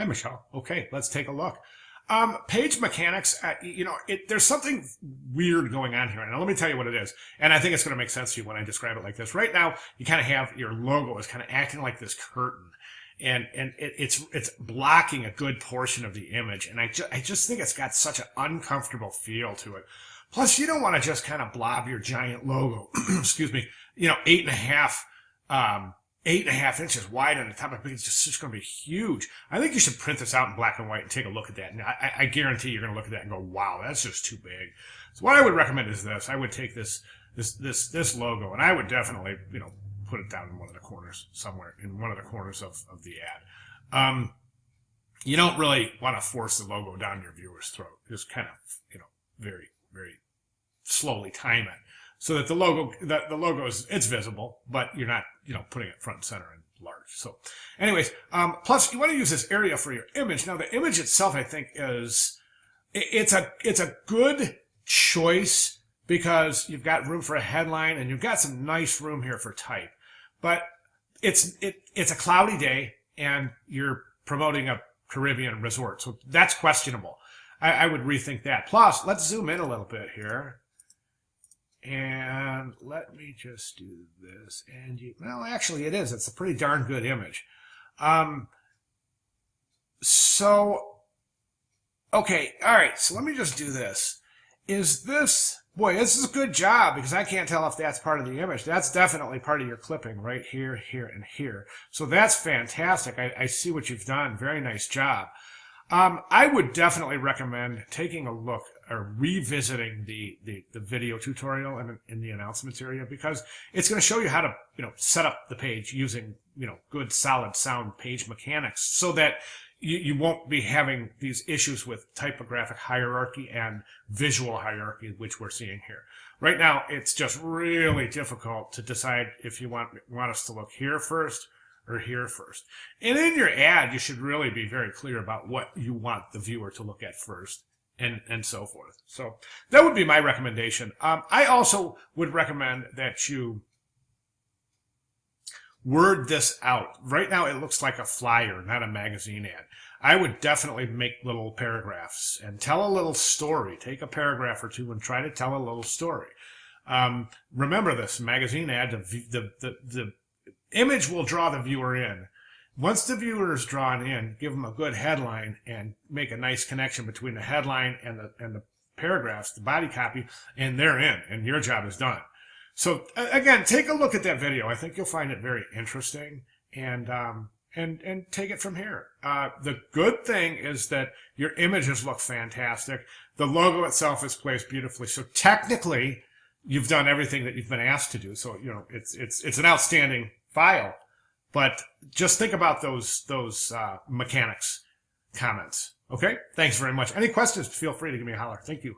Hi, Michelle. Okay, let's take a look. Page mechanics, there's something weird going on here. And let me tell you what it is. And I think it's going to make sense to you when I describe it like this. Right now, you kind of have your logo is kind of acting like this curtain. And it's blocking a good portion of the image. And I just think it's got such an uncomfortable feel to it. Plus, you don't want to just kind of blob your giant logo, excuse me, 8.5 inches wide on the top of it. It's just going to be huge. I think you should print this out in black and white and take a look at that. And I guarantee you're going to look at that and go, wow, that's just too big. So what I would recommend is this. I would take this logo and I would definitely, put it down in one of the corners somewhere, in one of the corners of the ad. You don't really want to force the logo down your viewer's throat. Just kind of, very, very slowly time it so that the logo is, it's visible, but you're not, putting it front and center and large. So anyways, plus you want to use this area for your image. Now the image itself, I think it's a good choice because you've got room for a headline and you've got some nice room here for type. But it's a cloudy day and you're promoting a Caribbean resort. So that's questionable. I would rethink that. Plus, let's zoom in a little bit here. And let me just do this. And well, actually it is. It's a pretty darn good image. Okay. All right. So let me just do this. Boy, this is a good job because I can't tell if that's part of the image. That's definitely part of your clipping right here, here, and here. So that's fantastic. I see what you've done. Very nice job. I would definitely recommend taking a look or revisiting the video tutorial in the announcements area because it's going to show you how to, set up the page using, good solid sound page mechanics so that you won't be having these issues with typographic hierarchy and visual hierarchy, which we're seeing here. Right now, it's just really difficult to decide if you want us to look here first or here first. And in your ad, you should really be very clear about what you want the viewer to look at first and so forth. So that would be my recommendation. I also would recommend that you word this out. Right now, it looks like a flyer, not a magazine ad. I would definitely make little paragraphs and tell a little story. Take a paragraph or two and try to tell a little story. Remember this magazine ad, the image will draw the viewer in. Once the viewer is drawn in, give them a good headline and make a nice connection between the headline and the paragraphs, the body copy, and they're in, and your job is done. So again, take a look at that video. I think you'll find it very interesting, and take it from here. The good thing is that your images look fantastic. The logo itself is placed beautifully. So technically, you've done everything that you've been asked to do. So it's an outstanding file. But just think about those mechanics comments. Okay? Thanks very much. Any questions? Feel free to give me a holler. Thank you.